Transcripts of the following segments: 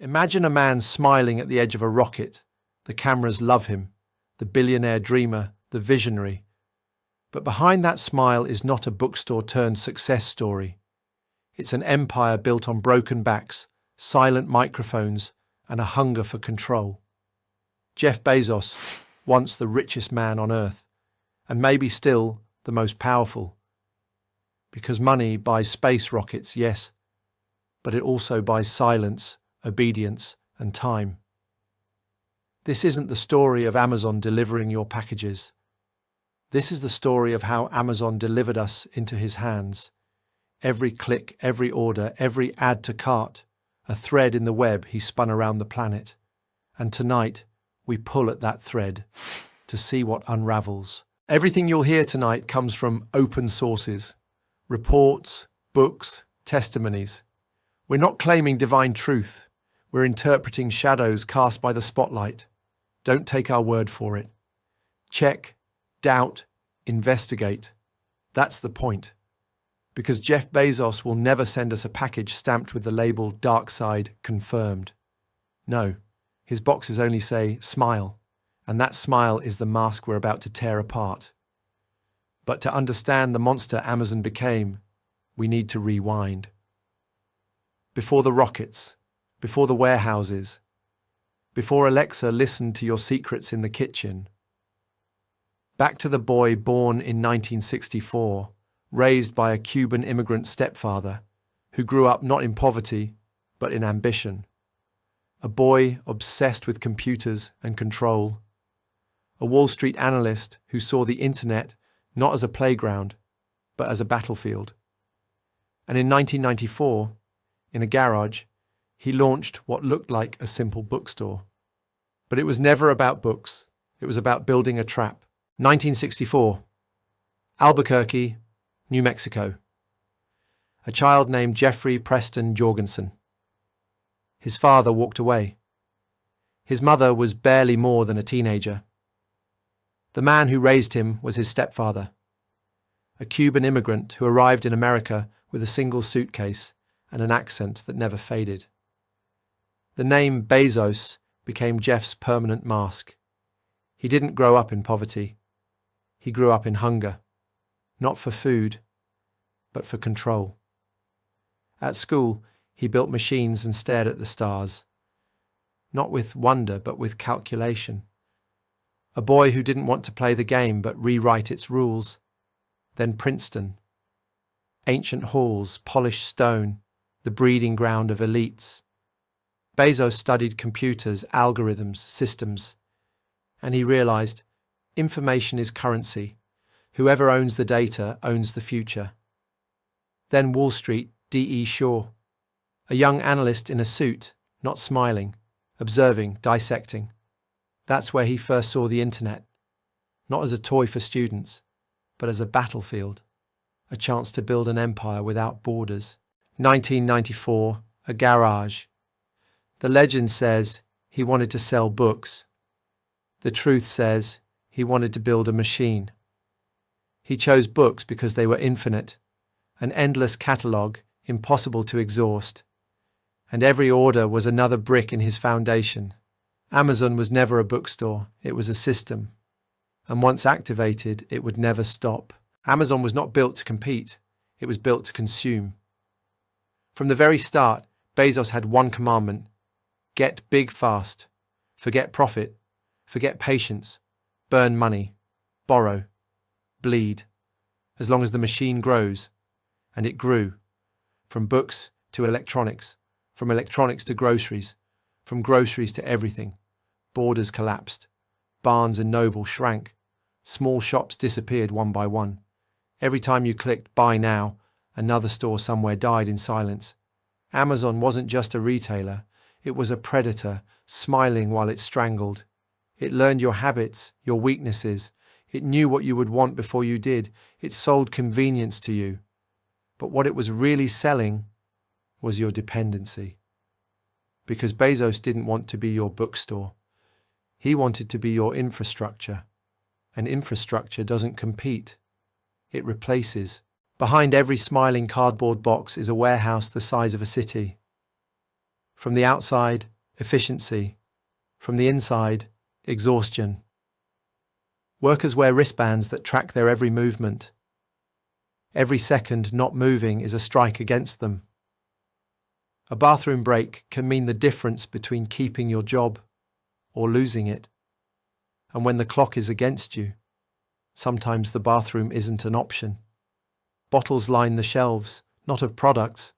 Imagine a man smiling at the edge of a rocket. The cameras love him, the billionaire dreamer, the visionary. But behind that smile is not a bookstore turned success story. It's an empire built on broken backs, silent microphones, and a hunger for control. Jeff Bezos, once the richest man on earth, and maybe still the most powerful. Because money buys space rockets, yes, but it also buys silence, obedience, and time. This isn't the story of Amazon delivering your packages. This is the story of how Amazon delivered us into his hands. Every click, every order, every add to cart, a thread in the web he spun around the planet. And tonight, we pull at that thread to see what unravels. Everything you'll hear tonight comes from open sources, reports, books, testimonies. We're not claiming divine truth. We're interpreting shadows cast by the spotlight. Don't take our word for it. Check, doubt, investigate. That's the point. Because Jeff Bezos will never send us a package stamped with the label Dark Side Confirmed. No, his boxes only say smile, and that smile is the mask we're about to tear apart. But to understand the monster Amazon became, we need to rewind. Before the rockets, before the warehouses, before Alexa listened to your secrets in the kitchen. Back to the boy born in 1964, raised by a Cuban immigrant stepfather who grew up not in poverty, but in ambition. A boy obsessed with computers and control. A Wall Street analyst who saw the internet not as a playground, but as a battlefield. And in 1994, in a garage, he launched what looked like a simple bookstore. But it was never about books. It was about building a trap. 1964, Albuquerque, New Mexico. A child named Jeffrey Preston Jorgensen. His father walked away. His mother was barely more than a teenager. The man who raised him was his stepfather, a Cuban immigrant who arrived in America with a single suitcase and an accent that never faded. The name Bezos became Jeff's permanent mask. He didn't grow up in poverty. He grew up in hunger, not for food, but for control. At school, he built machines and stared at the stars, not with wonder, but with calculation. A boy who didn't want to play the game, but rewrite its rules. Then Princeton. Ancient halls, polished stone, the breeding ground of elites. Bezos studied computers, algorithms, systems, and he realized information is currency. Whoever owns the data owns the future. Then Wall Street, D.E. Shaw, a young analyst in a suit, not smiling, observing, dissecting. That's where he first saw the internet, not as a toy for students, but as a battlefield, a chance to build an empire without borders. 1994, a garage. The legend says he wanted to sell books. The truth says he wanted to build a machine. He chose books because they were infinite, an endless catalogue, impossible to exhaust. And every order was another brick in his foundation. Amazon was never a bookstore, it was a system. And once activated, it would never stop. Amazon was not built to compete, it was built to consume. From the very start, Bezos had one commandment: get big fast, forget profit, forget patience, burn money, borrow, bleed, as long as the machine grows. And it grew, from books to electronics, from electronics to groceries, from groceries to everything. Borders collapsed. Barnes and Noble shrank. Small shops disappeared one by one. Every time you clicked buy now, another store somewhere died in silence. Amazon wasn't just a retailer. It was a predator, smiling while it strangled. It learned your habits, your weaknesses. It knew what you would want before you did. It sold convenience to you. But what it was really selling was your dependency. Because Bezos didn't want to be your bookstore. He wanted to be your infrastructure. And infrastructure doesn't compete. It replaces. Behind every smiling cardboard box is a warehouse the size of a city. From the outside, efficiency. From the inside, exhaustion. Workers wear wristbands that track their every movement. Every second not moving is a strike against them. A bathroom break can mean the difference between keeping your job or losing it. And when the clock is against you, sometimes the bathroom isn't an option. Bottles line the shelves, not of products,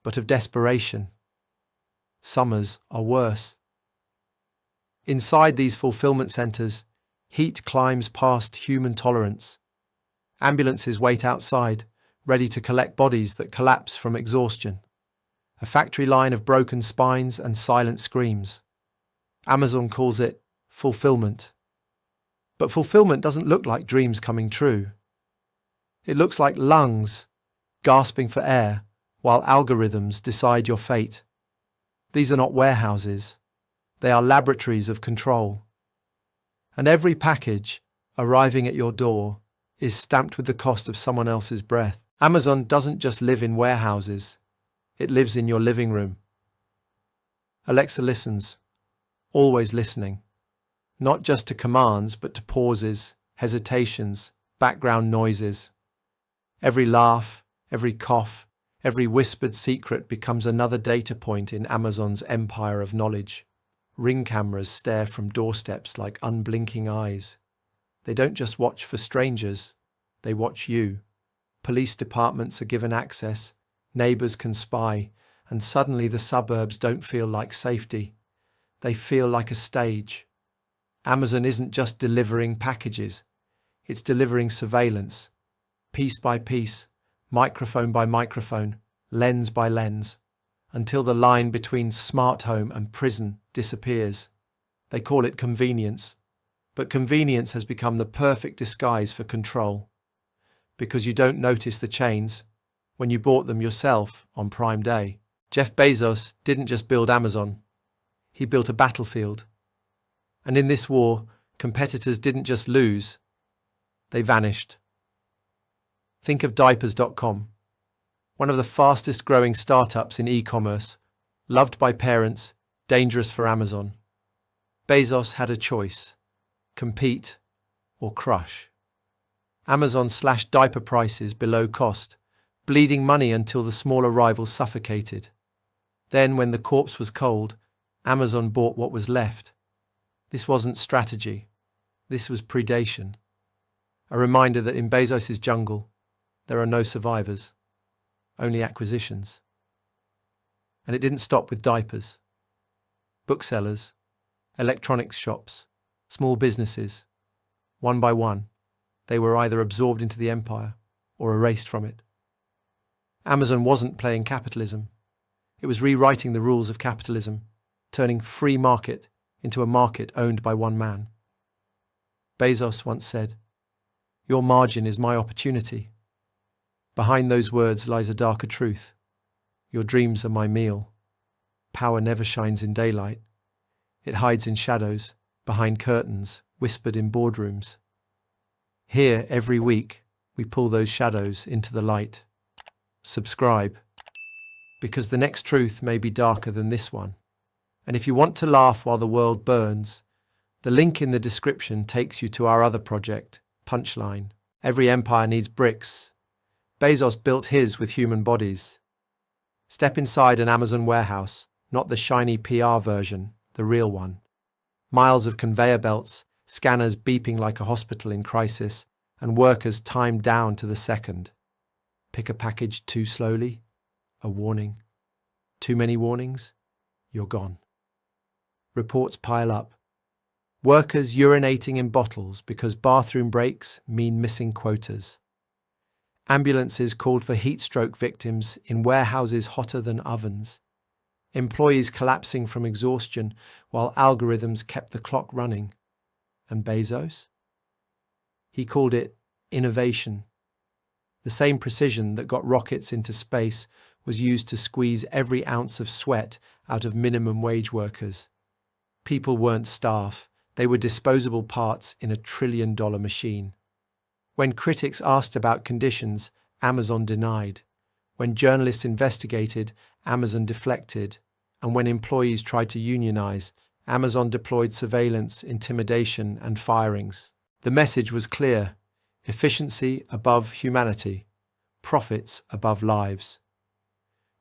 but of desperation. Summers are worse. Inside these fulfillment centres, heat climbs past human tolerance. Ambulances wait outside, ready to collect bodies that collapse from exhaustion. A factory line of broken spines and silent screams. Amazon calls it fulfillment. But fulfillment doesn't look like dreams coming true. It looks like lungs gasping for air while algorithms decide your fate. These are not warehouses. They are laboratories of control. And every package arriving at your door is stamped with the cost of someone else's breath. Amazon doesn't just live in warehouses. It lives in your living room. Alexa listens, always listening, not just to commands, but to pauses, hesitations, background noises. Every laugh, every cough, every whispered secret becomes another data point in Amazon's empire of knowledge. Ring cameras stare from doorsteps like unblinking eyes. They don't just watch for strangers, they watch you. Police departments are given access, neighbours can spy, and suddenly the suburbs don't feel like safety. They feel like a stage. Amazon isn't just delivering packages, it's delivering surveillance, piece by piece, microphone by microphone, lens by lens, until the line between smart home and prison disappears. They call it convenience, but convenience has become the perfect disguise for control, because you don't notice the chains when you bought them yourself on Prime Day. Jeff Bezos didn't just build Amazon, he built a battlefield. And in this war, competitors didn't just lose, they vanished. Think of diapers.com, one of the fastest growing startups in e-commerce, loved by parents, dangerous for Amazon. Bezos had a choice: compete or crush. Amazon slashed diaper prices below cost, bleeding money until the smaller rivals suffocated. Then, when the corpse was cold, Amazon bought what was left. This wasn't strategy. This was predation. A reminder that in Bezos' jungle, there are no survivors, only acquisitions. And it didn't stop with diapers. Booksellers, electronics shops, small businesses, one by one, they were either absorbed into the empire or erased from it. Amazon wasn't playing capitalism. It was rewriting the rules of capitalism, turning free market into a market owned by one man. Bezos once said, "Your margin is my opportunity." Behind those words lies a darker truth. Your dreams are my meal. Power never shines in daylight. It hides in shadows, behind curtains, whispered in boardrooms. Here, every week, we pull those shadows into the light. Subscribe, because the next truth may be darker than this one. And if you want to laugh while the world burns, the link in the description takes you to our other project, Punchline. Every empire needs bricks. Bezos built his with human bodies. Step inside an Amazon warehouse, not the shiny PR version, the real one. Miles of conveyor belts, scanners beeping like a hospital in crisis, and workers timed down to the second. Pick a package too slowly, a warning. Too many warnings, you're gone. Reports pile up. Workers urinating in bottles because bathroom breaks mean missing quotas. Ambulances called for heat stroke victims in warehouses hotter than ovens. Employees collapsing from exhaustion while algorithms kept the clock running. And Bezos? He called it innovation. The same precision that got rockets into space was used to squeeze every ounce of sweat out of minimum wage workers. People weren't staff, they were disposable parts in a trillion-dollar machine. When critics asked about conditions, Amazon denied. When journalists investigated, Amazon deflected. and when employees tried to unionize, Amazon deployed surveillance, intimidation, and firings. The message was clear: efficiency above humanity, profits above lives.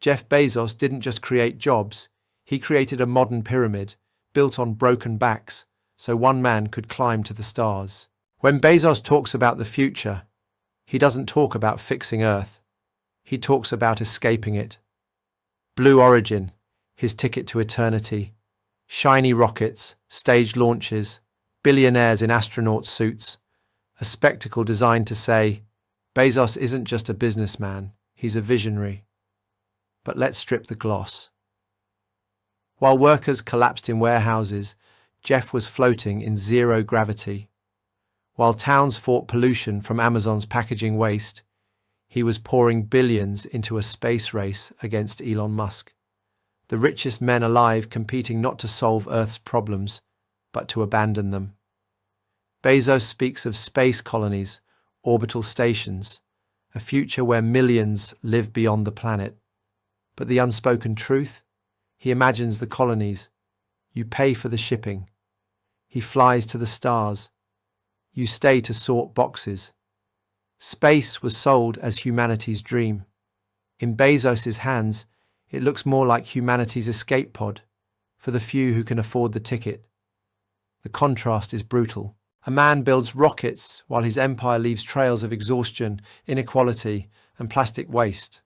Jeff Bezos didn't just create jobs, he created a modern pyramid built on broken backs so one man could climb to the stars. When Bezos talks about the future, he doesn't talk about fixing Earth. He talks about escaping it. Blue Origin, his ticket to eternity. Shiny rockets, staged launches, billionaires in astronaut suits. A spectacle designed to say, Bezos isn't just a businessman, he's a visionary. But let's strip the gloss. While workers collapsed in warehouses, Jeff was floating in zero gravity. While towns fought pollution from Amazon's packaging waste, he was pouring billions into a space race against Elon Musk. The richest men alive competing not to solve Earth's problems, but to abandon them. Bezos speaks of space colonies, orbital stations, a future where millions live beyond the planet. But the unspoken truth? He imagines the colonies. You pay for the shipping. He flies to the stars. You stay to sort boxes. Space was sold as humanity's dream. In Bezos's hands, it looks more like humanity's escape pod, for the few who can afford the ticket. The contrast is brutal. A man builds rockets while his empire leaves trails of exhaustion, inequality, and plastic waste.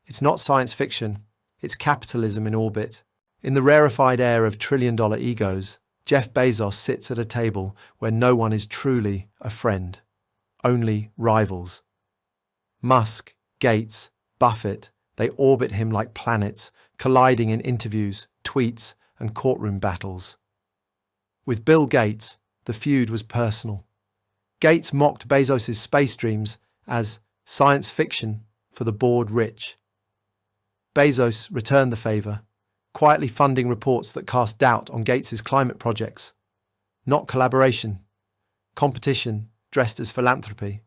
It's not science fiction, it's capitalism in orbit. In the rarefied air of trillion-dollar egos, Jeff Bezos sits at a table where no one is truly a friend, only rivals. Musk, Gates, Buffett, they orbit him like planets, colliding in interviews, tweets, and courtroom battles. With Bill Gates, the feud was personal. Gates mocked Bezos' space dreams as science fiction for the bored rich. Bezos returned the favour, quietly funding reports that cast doubt on Gates' climate projects. Not collaboration, competition dressed as philanthropy.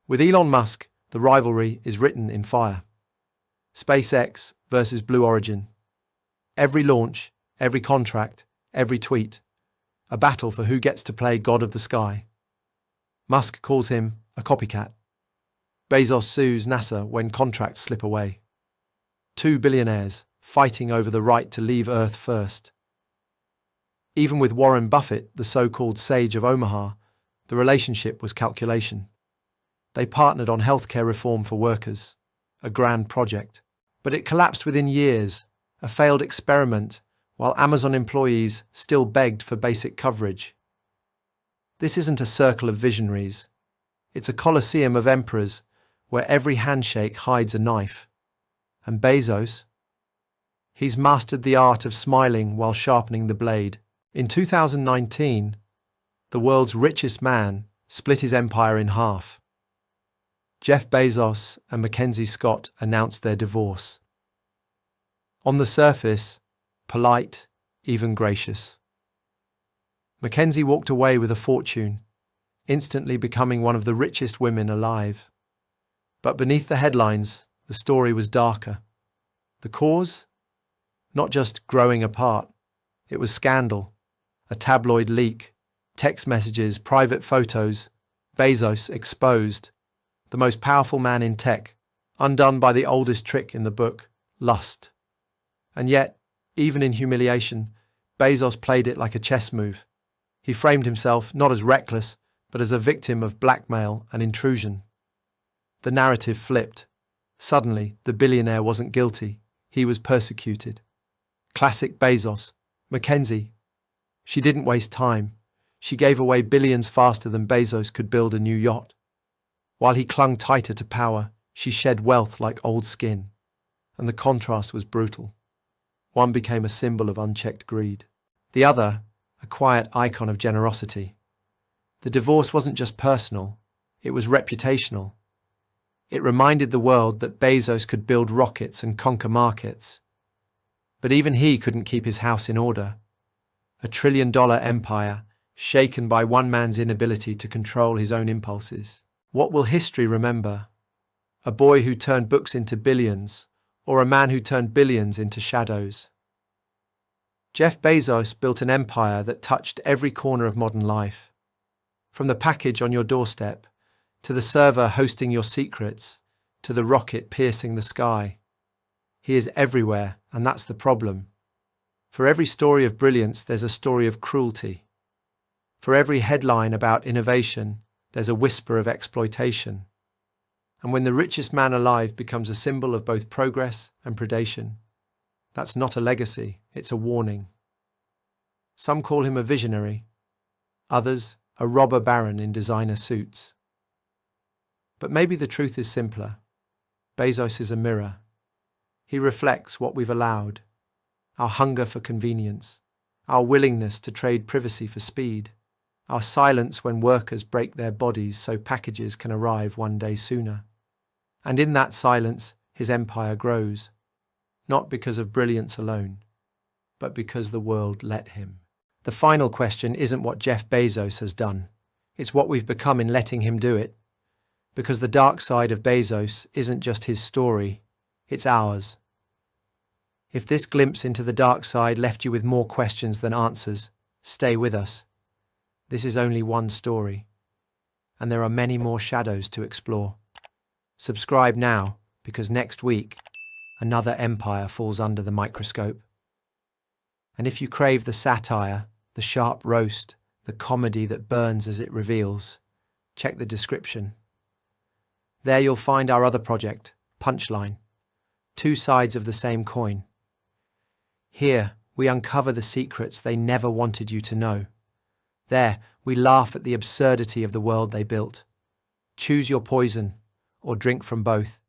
With Elon Musk, the rivalry is written in fire. SpaceX versus Blue Origin. Every launch, every contract, every tweet. A battle for who gets to play God of the Sky. Musk calls him a copycat. Bezos sues NASA when contracts slip away. Two billionaires fighting over the right to leave Earth first. Even with Warren Buffett, the so-called sage of Omaha, the relationship was calculation. They partnered on healthcare reform for workers, a grand project. But it collapsed within years, a failed experiment, while Amazon employees still begged for basic coverage. This isn't a circle of visionaries. It's a coliseum of emperors where every handshake hides a knife. And Bezos? He's mastered the art of smiling while sharpening the blade. In 2019, the world's richest man split his empire in half. Jeff Bezos and Mackenzie Scott announced their divorce. On the surface, polite, even gracious. Mackenzie walked away with a fortune, instantly becoming one of the richest women alive. But beneath the headlines, the story was darker. The cause? Not just growing apart. It was scandal, a tabloid leak, text messages, private photos, Bezos exposed, the most powerful man in tech, undone by the oldest trick in the book, lust. And yet, even in humiliation, Bezos played it like a chess move. He framed himself not as reckless, but as a victim of blackmail and intrusion. The narrative flipped. Suddenly, the billionaire wasn't guilty. He was persecuted. Classic Bezos. Mackenzie. She didn't waste time. She gave away billions faster than Bezos could build a new yacht. While he clung tighter to power, she shed wealth like old skin. And the contrast was brutal. One became a symbol of unchecked greed. The other, a quiet icon of generosity. The divorce wasn't just personal, it was reputational. It reminded the world that Bezos could build rockets and conquer markets. But even he couldn't keep his house in order. A trillion-dollar empire, shaken by one man's inability to control his own impulses. What will history remember? A boy who turned books into billions, or a man who turned billions into shadows? Jeff Bezos built an empire that touched every corner of modern life. From the package on your doorstep, to the server hosting your secrets, to the rocket piercing the sky. He is everywhere, and that's the problem. For every story of brilliance, there's a story of cruelty. For every headline about innovation, there's a whisper of exploitation. And when the richest man alive becomes a symbol of both progress and predation, that's not a legacy, it's a warning. Some call him a visionary, others a robber baron in designer suits. But maybe the truth is simpler. Bezos is a mirror. He reflects what we've allowed, our hunger for convenience, our willingness to trade privacy for speed, our silence when workers break their bodies so packages can arrive one day sooner. And in that silence, his empire grows, not because of brilliance alone, but because the world let him. The final question isn't what Jeff Bezos has done. It's what we've become in letting him do it. Because the dark side of Bezos isn't just his story, it's ours. If this glimpse into the dark side left you with more questions than answers, stay with us. This is only one story, and there are many more shadows to explore. Subscribe now, because next week, another empire falls under the microscope. And if you crave the satire, the sharp roast, the comedy that burns as it reveals, check the description. There you'll find our other project, Punchline, two sides of the same coin. Here, we uncover the secrets they never wanted you to know. There, we laugh at the absurdity of the world they built. Choose your poison, or drink from both.